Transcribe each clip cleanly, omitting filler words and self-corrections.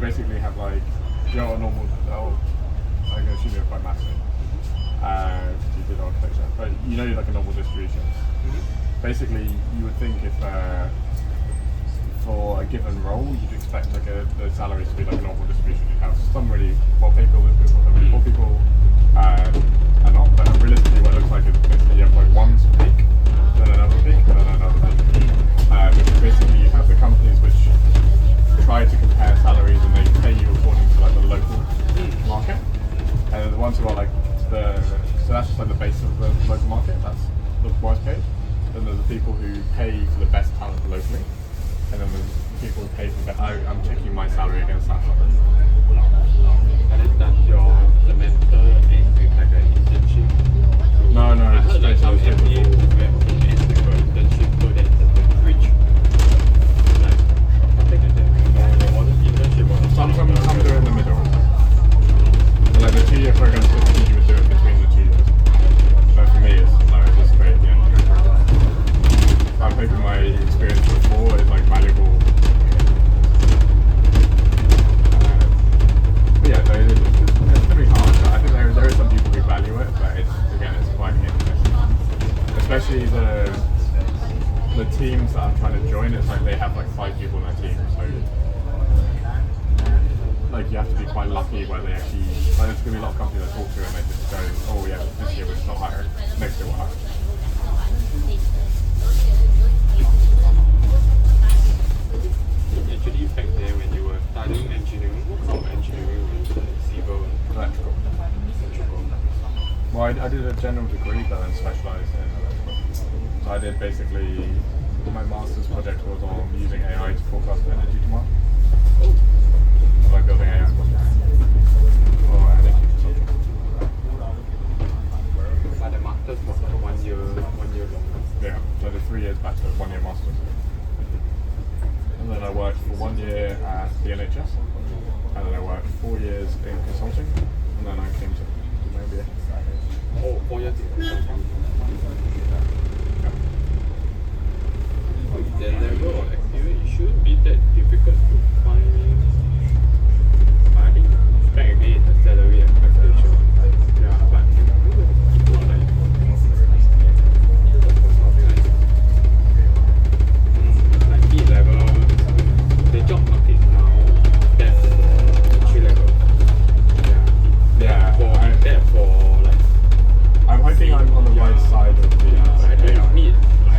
basically have like, you know, a normal, I can assume you're quite massive. You did architecture, but you know, like a normal distribution. Basically, you would think if for a given role, you'd expect like the salaries to be like a normal distribution. You'd have some really well-paid people, some really poor people, are not. But realistically, what it looks like is basically you have like one peak, then another peak, and then another peak. Which is basically you have the companies which try to compare salaries and they pay you according to like the local market, and the ones who are like so that's just like the base of the local market. That's the worst paid. Then there's the people who pay for the best talent locally, and then there's the people who pay for the best. I'm checking my salary against that. And then does your semester end with like an internship? No, I heard like some MBA program ends with an internship so that the bridge, like something like that. There wasn't internship or Some do it in the middle. Like the 2-year program, you would do it between the 2 years. But for me, it's straight at the end. I'm hoping my experience before is like valuable. But yeah, so it's going to be hard. I think there are some people who value it, but it's quite hit and miss. Especially the teams that I'm trying to join. It's like they have like 5 people in their team, so like you have to be quite lucky where they actually. Like, there's going to be a lot of companies I talk to and they just go, oh yeah, this year we're just not hiring. Next year we'll hire. Actually, back there when you were studying engineering, what kind of engineering was it? Civil? Electrical. Well, I did a general degree but then specialised in electrical. So I did basically, my master's project was on using AI to forecast energy demand. By building AI for energy consumption. But the master's was like 1 year long. Yeah, so I did 3 years bachelor, 1 year master's. And then I worked for 1 year at the NHS. And then I worked 4 years in consulting. And then I came to do my MBA. Oh, 4 years in consulting. With that level of experience, it shouldn't be that difficult to find. I think back again the salary expectation. Yeah, but people are like mid-level, the job market now, that's entry level. Yeah. For like. I'm hoping I'm on the right side of the AI. I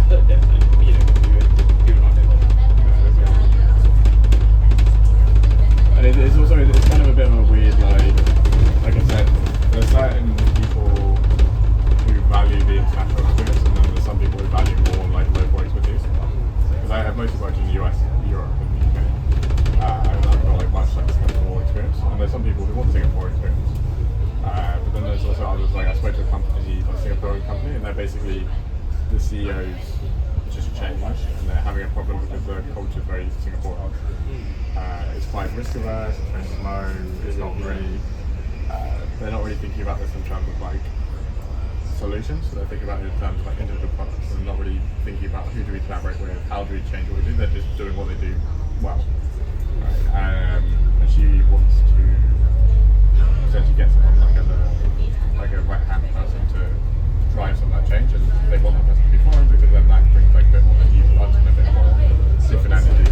heard that like mid experience is still not that bad. And it's kind of a bit of a weird, like I said, there's certain people who value the international experience, and then there's some people who value more like local expertise. Because I have mostly worked in the US, Europe, and the UK. And I've got like much like Singapore experience, and there's some people who want Singapore experience. But then there's also others, like I spoke to a company, a Singaporean company, and they're basically, the CEOs just changed, and they're having a problem because the culture is very Singaporean. It's quite risk averse, it's very slow, it's not really, they're not really thinking about this in terms of like solutions, so they're thinking about it in terms of like individual products, and not really thinking about who do we collaborate with, how do we change what we do, they're just doing what they do well. And she wants to essentially get someone like a right-hand person to drive some of that change, and they want that person to be foreign because then that brings like a bit more than usual and a bit more different energy,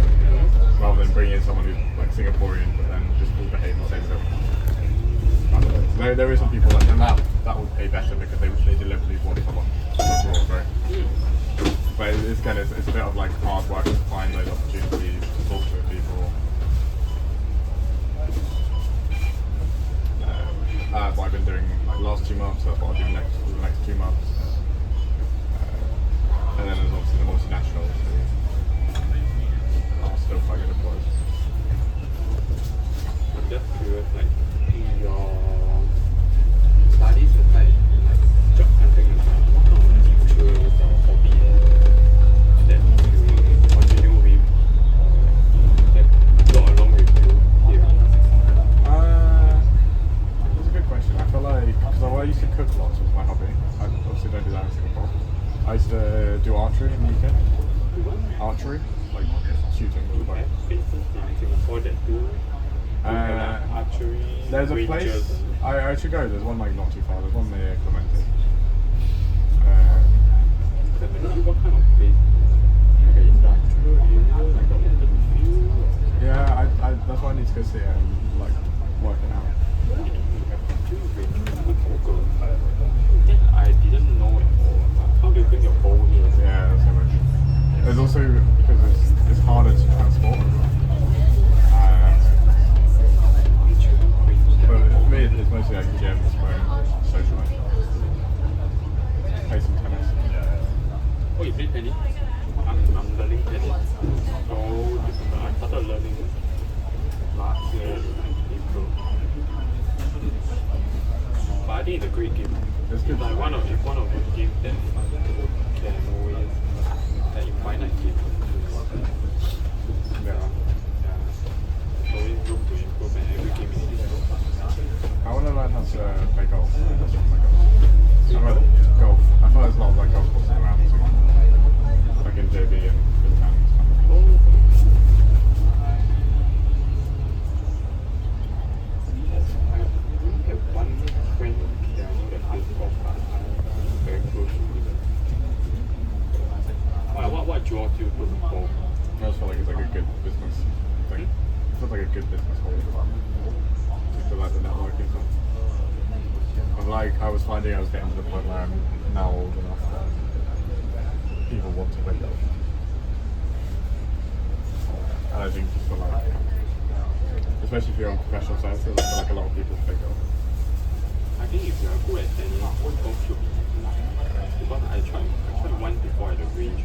rather than bringing in someone who's like Singaporean but then just will behave the same way. So there is some people like, and that would pay better because they deliberately want someone abroad, right? But it's kind of it's a bit of like hard work to find those opportunities to talk to people. That's what I've been doing like the last 2 months, that's what I'll do the next 2 months. And then there's obviously the multinationals who are still quite good employees. I'm just curious, like in your studies aside, like job hunting aside, what kind of interests or hobbies that you continue with, that go along with you here? That's a good question. I feel like, because I used to cook lots was my hobby. I obviously don't do that in Singapore. I used to do archery in the UK. Archery, like shooting. You have places in Singapore that do Archery. There's a place ranges. I should go. There's one like not too far. There's one near Clementi. What kind of place? Like an industrial area, like an open field? Yeah, I that's why I need to go see it and like work it out. We have two ranges with Google. That I didn't know at all. How do you bring your bowl here? Yeah, that's so much. There's also because it's harder to transport. But for me, it's mostly like gyms where social life. Play some tennis. Oh, you play tennis? I'm learning tennis. So I started learning last year in April. But I think it's a great game. It's good. Like one of those games that can always like infinite game. Yeah. There's always room to improve and every game is different. I want to learn how to play golf. That's what my golf. I love golf. I thought there's a lot of like golf courses around too. Like in JB and Midtown and stuff. I have one friend that I know that plays golf, but I'm very close to him. What draws you to the golf? I just feel like it's like a good business thing. It feels like a good business model. Just for like the networking stuff. I'm like, I was finding I was getting to the point where I'm now old enough that people want to play golf. And I think just for like, especially if you're on professional services, I feel like a lot of people play golf. I think if you are good at tennis, golf should be easy. Because I tried once before at the range,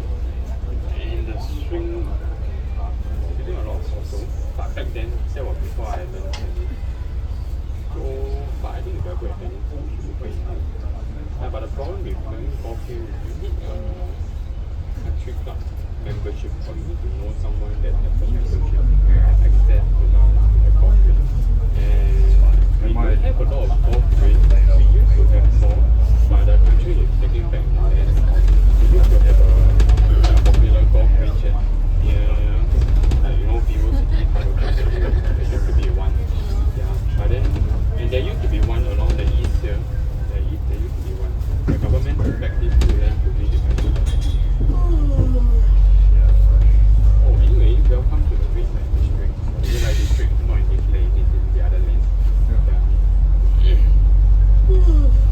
and the swing, I did a lot of also. But back then, that was before I learned tennis. So, but I think if you are good at tennis, you should be quite easy. But the problem with learning golf here is you need a country club membership, or you need to know someone that has a membership and access to the golf range. And we might have a lot of golf range. We used to have more, but the country is taking back the land. We used to have a popular golf range at near, Vivo City, there used to be one. Yeah, but then, and there used to be one along the east here. There used to be one. The government took back this two land to redevelop. Oh, anyway, welcome to the Red Light District. The Red Light District is not in this lane, it's in the other lane.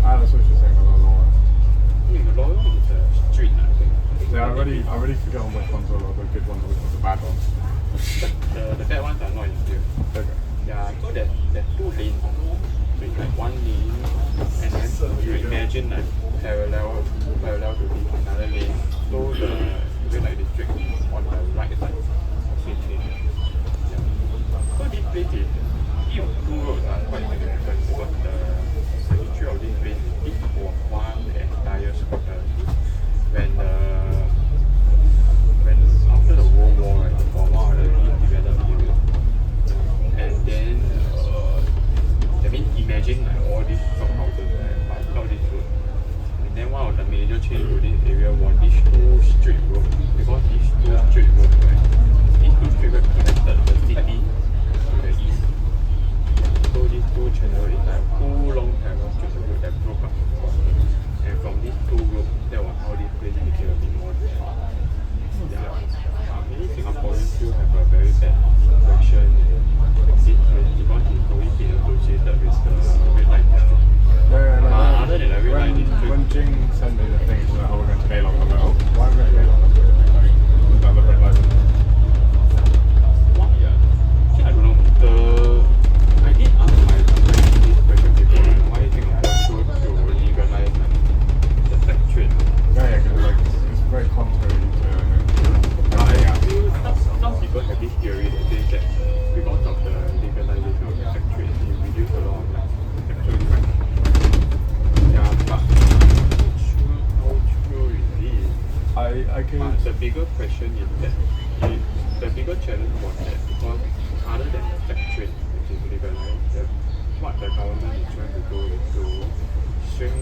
That's what you're saying about Laura. The Loyal is a street, I think. Yeah, I already forgot which ones are the good ones and which ones are the bad ones. The bad ones are not in here. Okay. Yeah, so there's two lanes. So it's like one lane, and then you imagine like parallel to this another lane. So the Red Light District is on the right side of this lane. Yeah. So this place is, these two roads are quite significant because the history of this place is this was one entire square. When after the World War, right, for a while the redeveloped area. And then I mean imagine like all these shop houses but without this road. And then one of the major change to this area was these two straight roads. Because these two straight roads, right, these two straight roads connected the city to the east. So these two channels is like two long parallel straight roads that broke up. And from these two roads, that was how this place became a bit more developed. Yeah, many Singaporeans still have a very bad impression of this place because it's always been associated with the Red Light District. Yeah, Other than the Red Light District, when Jing sent me the thing, she's like, oh, we're going to Keelong. I'm like, oh, why are we going to Keelong? That's weird. Like, another red light. what? Yeah, I don't know. I did ask my friend this question before, why Singapore chose to legalize the sex trade. Yeah, because like, it's very contrary to... I feel some people have this theory that says that because of the legalization of the sex trade, it reduced a lot of like sexual crime. Yeah, but how true is it? I can... But the bigger question is that the bigger challenge was that because other than the sex trade, which is legalized, what the government is trying to do is to shrink